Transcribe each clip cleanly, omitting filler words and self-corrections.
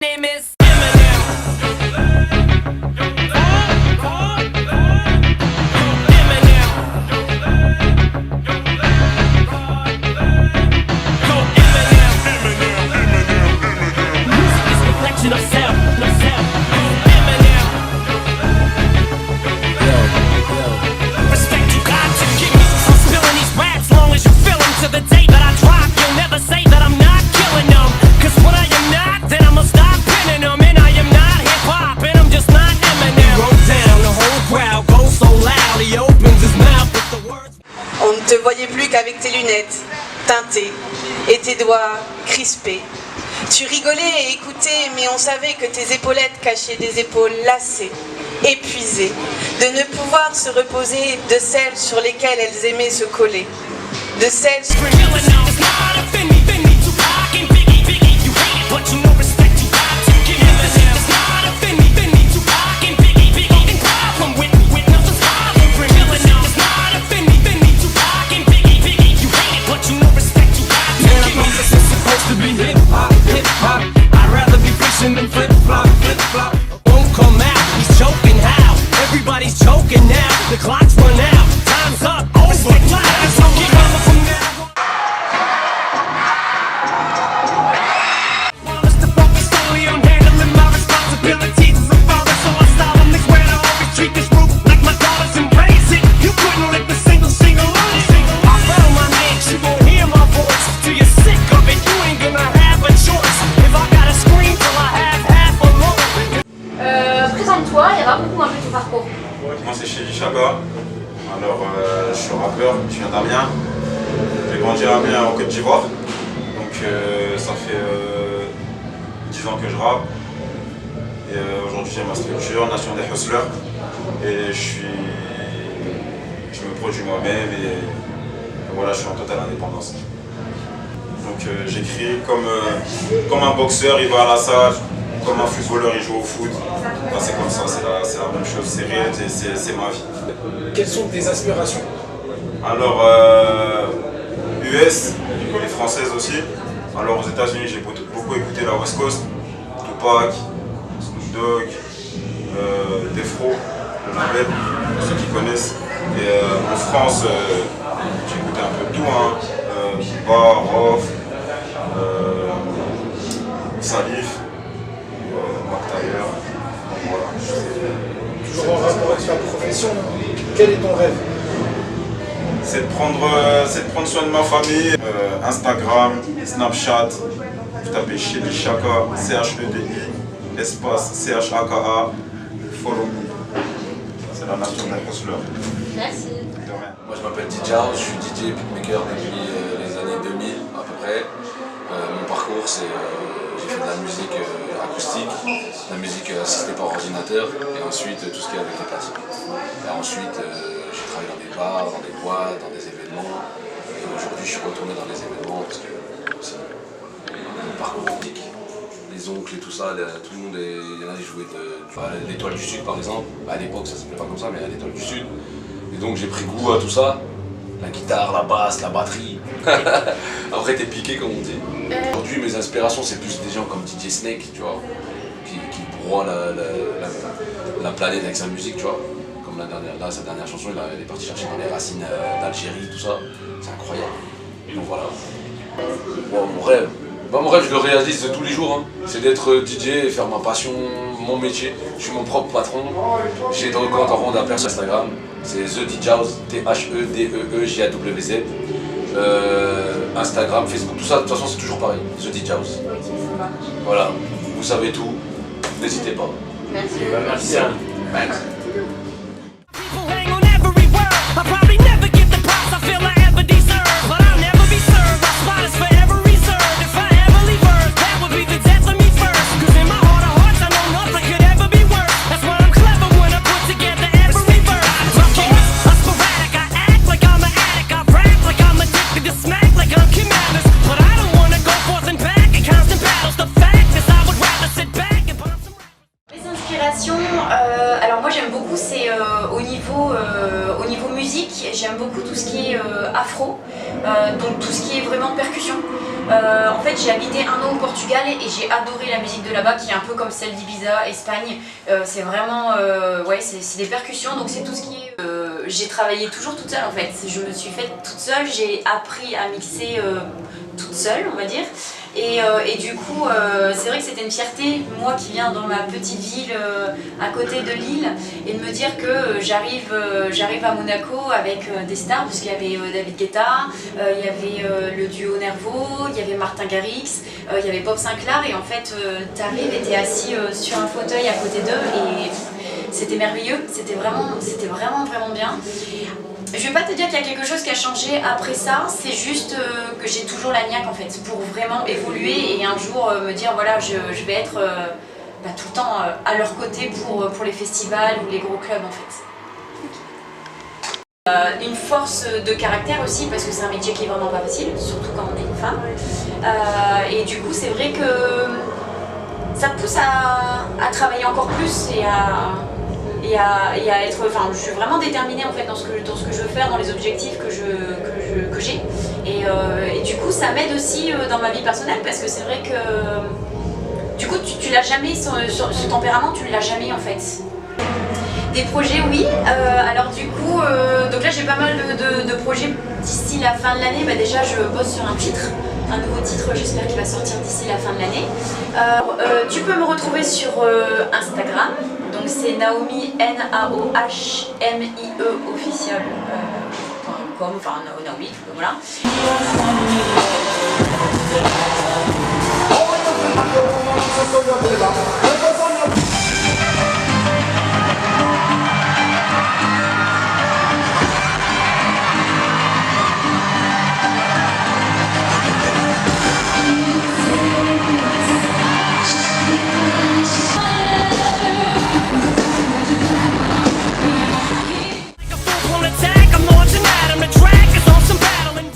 Name is Eminem. Music is reflection of self. Eminem. Respect you got to give me. I'm spilling these raps long as you feel them. To the day that I drop, you'll never say that I'm not killing them. Cause what I am not, then I'ma stop pinning them. And I am not hip-hop, and I'm just not Eminem. He wrote down, the whole crowd goes so loud. He opens his mouth with the words. On ne te voyait plus qu'avec tes lunettes teintées et tes doigts crispés. Tu rigolais et écoutais, mais on savait que tes épaulettes cachaient des épaules lassées, épuisées, de ne pouvoir se reposer de celles sur lesquelles elles aimaient se coller, de celles sur... The clock's run out, time's up, over. Want us to focus solely on handling my responsibilities as a father, so I solemnly swear to always treat this group like my daughters and raise it. You couldn't lift a single on it. I found my niche, you gon' hear my voice. Till you're sick of it, you ain't gonna have a choice. If I gotta scream till I have half a lung. Présente-toi et raconte-nous un peu ton parcours. Moi c'est Chéri Chaka, alors je suis rappeur, je viens d'Amiens, j'ai grandi à Amiens en Côte d'Ivoire, donc ça fait 10 ans que je rappe, et aujourd'hui j'ai ma structure, Nation des Hustlers, et je me produis moi-même et voilà, je suis en totale indépendance. Donc j'écris comme un boxeur, il va à la salle, comme un footballeur il joue au foot, bah, c'est comme ça, c'est la même chose, c'est réel, c'est ma vie. Quelles sont tes aspirations? Alors, US et française aussi. Alors aux États-Unis j'ai beaucoup écouté la West Coast, Tupac, Snoop Dogg, Defro, le label, pour ceux qui connaissent. Et en France, j'ai écouté un peu de tout, hein. Bar, Rof, Salif. Voilà. Toujours en rapport avec ta profession, quel est ton rêve? C'est de prendre soin de ma famille. Instagram, Snapchat, vous tapez Chéri Chaka, CHEDI, espace CHAKA, follow me. C'est la nation des hustlers. Merci. Moi je m'appelle DJ House, je suis DJ beatmaker depuis les années 2000 à peu près. Mon parcours c'est j'ai fait de la musique acoustique, de la musique assistée par ordinateur et ensuite tout ce qui est avec les platines. Et ensuite j'ai travaillé dans des bars, dans des boîtes, dans des événements et aujourd'hui je suis retourné dans les événements parce que c'est mon parcours musique. Les oncles et tout ça, tout le monde il y en a qui jouaient de l'Étoile du Sud par exemple. À l'époque ça s'appelait pas comme ça mais à l'Étoile du Sud. Et donc j'ai pris goût à tout ça. La guitare, la basse, la batterie. Après t'es piqué comme on dit. Aujourd'hui mes inspirations c'est plus des gens comme DJ Snake, tu vois, qui broie la planète avec sa musique, tu vois. Comme sa dernière chanson, il est parti chercher dans les racines d'Algérie, tout ça. C'est incroyable. Donc voilà. Wow, mon rêve je le réalise tous les jours, hein. C'est d'être DJ et faire ma passion, mon métier. Je suis mon propre patron. J'ai dans le compte en rond d'appel sur Instagram. C'est The DJAWZ, THEDEEJAWZ. Instagram, Facebook, tout ça, de toute façon c'est toujours pareil. The DJAWZ. Voilà, vous savez tout. N'hésitez pas. Merci. Merci. Merci. Alors moi j'aime beaucoup, c'est au niveau musique, j'aime beaucoup tout ce qui est afro, donc tout ce qui est vraiment percussion. En fait, j'ai habité 1 an au Portugal et j'ai adoré la musique de là-bas, qui est un peu comme celle d'Ibiza, Espagne. C'est vraiment, ouais, c'est des percussions, donc c'est tout ce qui est... j'ai travaillé toujours toute seule en fait. Je me suis faite toute seule, j'ai appris à mixer toute seule, on va dire. Et du coup, c'est vrai que c'était une fierté, moi qui viens dans ma petite ville à côté de Lille, et de me dire que j'arrive à Monaco avec des stars, parce qu'il y avait David Guetta, il y avait le duo Nervo, il y avait Martin Garrix, il y avait Bob Sinclair, et en fait, t'arrives et t'es assis sur un fauteuil à côté d'eux, et c'était merveilleux, c'était vraiment bien. Je vais pas te dire qu'il y a quelque chose qui a changé après ça, c'est juste que j'ai toujours la niaque en fait, pour vraiment évoluer et un jour me dire voilà, je vais être tout le temps à leur côté pour les festivals ou les gros clubs en fait. Une force de caractère aussi, parce que c'est un métier qui est vraiment pas facile, surtout quand on est une femme. Et du coup c'est vrai que ça me pousse à travailler encore plus et à être, enfin, je suis vraiment déterminée en fait dans ce que je veux faire, dans les objectifs que j'ai. Et du coup, ça m'aide aussi dans ma vie personnelle, parce que c'est vrai que du coup, tu l'as jamais, ce tempérament, tu l'as jamais en fait. Des projets, oui. Alors du coup, donc là j'ai pas mal de projets d'ici la fin de l'année. Bah, déjà, je bosse sur un nouveau titre, j'espère qu'il va sortir d'ici la fin de l'année. Tu peux me retrouver sur Instagram, donc c'est Naomi, N-A-O-H-M-I-E official.com, enfin Naomi, voilà. Like a full-blown attack, I'm launching at 'em. The track is awesome battle and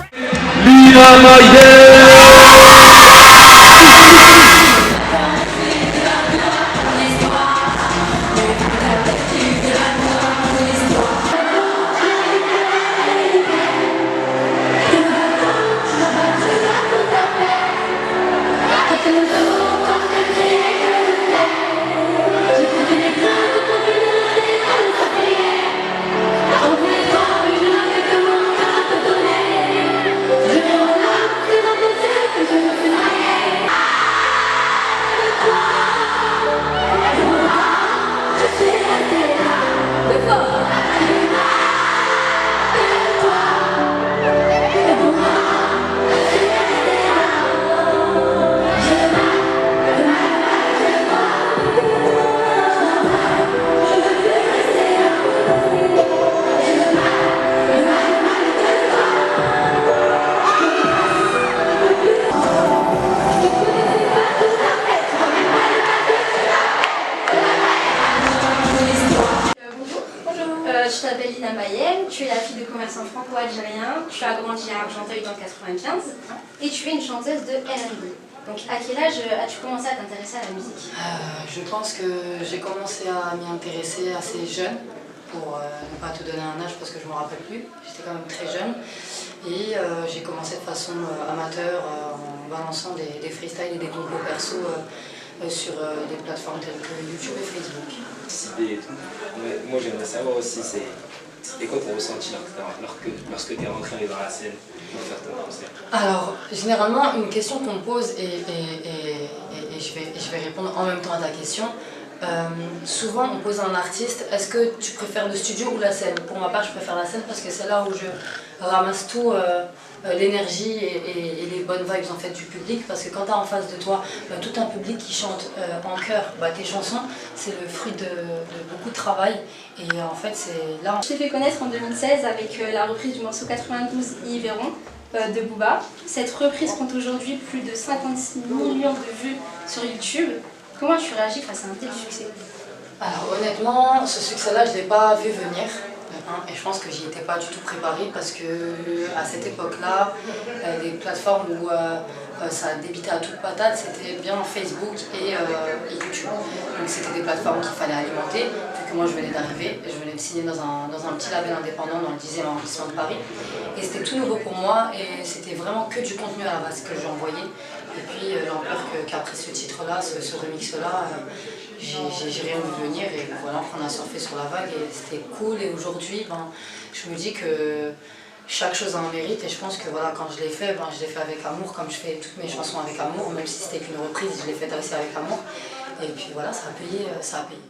Je t'appelle Lina Mayel, tu es la fille de commerçant franco-algérien, tu as grandi à Argenteuil dans 95 et tu es une chanteuse de R&B. Donc à quel âge as-tu commencé à t'intéresser à la musique? Je pense que j'ai commencé à m'y intéresser assez jeune, pour ne pas te donner un âge parce que je ne me rappelle plus, j'étais quand même très jeune. Et j'ai commencé de façon amateur en balançant des freestyles et des compos perso sur des plateformes telles que YouTube et Facebook. Et tout. Moi j'aimerais savoir aussi, c'était quoi ton ressenti lorsque tu es rentré dans la scène pour faire ton concert? Alors, généralement, une question qu'on me pose, et je vais répondre en même temps à ta question. Souvent, on pose à un artiste, est-ce que tu préfères le studio ou la scène? Pour ma part, je préfère la scène parce que c'est là où je ramasse tout, l'énergie et les bonnes vibes en fait, du public. Parce que quand tu as en face de toi tout un public qui chante en chœur tes chansons, c'est le fruit de beaucoup de travail. Et en fait, c'est là... Je t'ai fait connaître en 2016 avec la reprise du morceau 92 Ils verront de Booba. Cette reprise compte aujourd'hui plus de 56 millions de vues sur YouTube. Comment tu réagis face à un tel succès? Alors honnêtement, ce succès-là, je ne l'ai pas vu venir. Et je pense que j'y étais pas du tout préparée parce que à cette époque-là, les plateformes où ça débitait à toute patate, c'était bien Facebook et YouTube. Donc c'était des plateformes qu'il fallait alimenter, vu que moi je venais d'arriver, je venais de signer dans un petit label indépendant dans le 10e arrondissement de Paris. Et c'était tout nouveau pour moi et c'était vraiment que du contenu à la base que j'envoyais. Et puis l'ampleur qu'a pris ce titre-là, ce remix-là, j'ai rien vu venir et voilà, on a surfé sur la vague et c'était cool. Et aujourd'hui, je me dis que chaque chose a un mérite et je pense que voilà, quand je l'ai fait avec amour, comme je fais toutes mes chansons avec amour, même si c'était qu'une reprise, je l'ai fait aussi avec amour. Et puis voilà, ça a payé, ça a payé.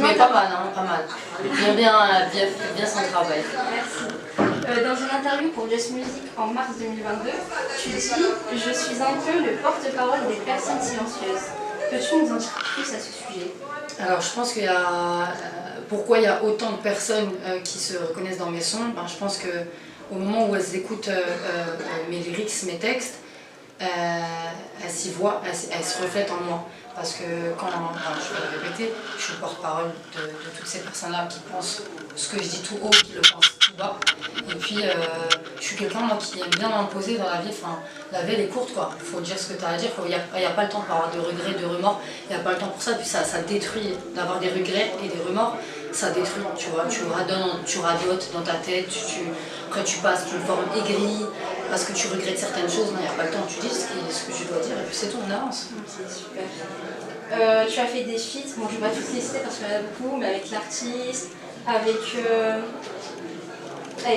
Mais pas mal, hein, pas mal. Bien son travail. Merci. Dans une interview pour Just Music en mars 2022, tu dis « Je suis un peu le porte-parole des personnes silencieuses ». Peux-tu nous en dire plus à ce sujet? Alors je pense qu'il y a... Pourquoi il y a autant de personnes qui se reconnaissent dans mes sons, je pense qu'au moment où elles écoutent mes lyrics, mes textes, elles s'y voient, elles se reflètent en moi. Parce que quand, je vais le répéter, je suis le porte-parole de toutes ces personnes-là qui pensent ce que je dis tout haut, qui le pensent tout bas. Et puis, je suis quelqu'un qui aime bien m'imposer dans la vie. Enfin, la vie elle est courte, quoi. Il faut dire ce que tu as à dire. Il n'y a pas le temps pour avoir de regrets, de remords. Il n'y a pas le temps pour ça. Puis ça détruit d'avoir des regrets et des remords. Ça détruit, tu vois. Tu radotes dans ta tête. Après, tu passes d'une forme aigrie parce que tu regrettes certaines choses. Non, il n'y a pas le temps. Tu dis ce que tu dois dire et puis c'est tout, on avance. C'est super. Tu as fait des feats, bon je ne vais pas tous les citer parce qu'il y en a beaucoup, mais avec l'artiste, avec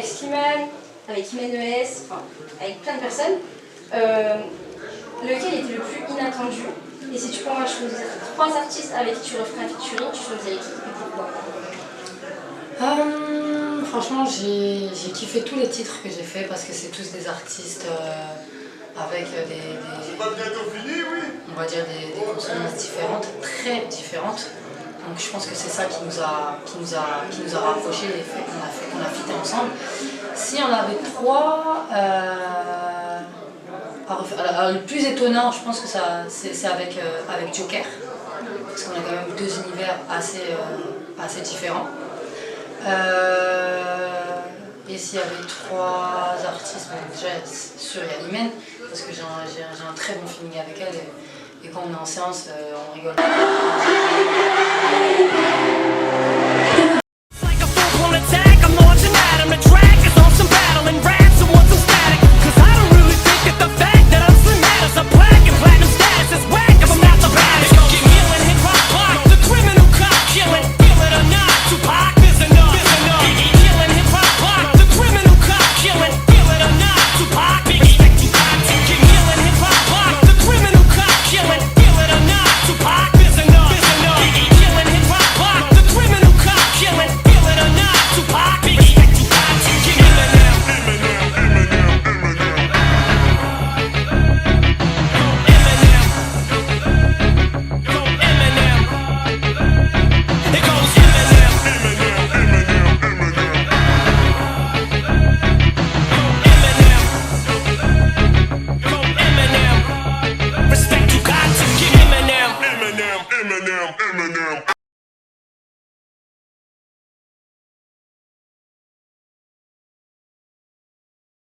Slimane, avec Imenes, enfin avec plein de personnes. Lequel était le plus inattendu? Et si tu peux moi choisir 3 artistes avec qui tu referais un featuring, tu choisirais qui et pourquoi? Franchement, j'ai kiffé tous les titres que j'ai fait parce que c'est tous des artistes avec on va dire des consonances différentes, très différentes. Donc je pense que c'est ça qui nous a rapprochés et fait qu'on a fité ensemble. Si on avait 3 alors, le plus étonnant, je pense que c'est avec Joker, parce qu'on a quand même 2 univers assez différents. Et s'il y avait 3 artistes, déjà sûr il y a Imen, parce que j'ai un très bon feeling avec elle et quand on est en séance, on rigole.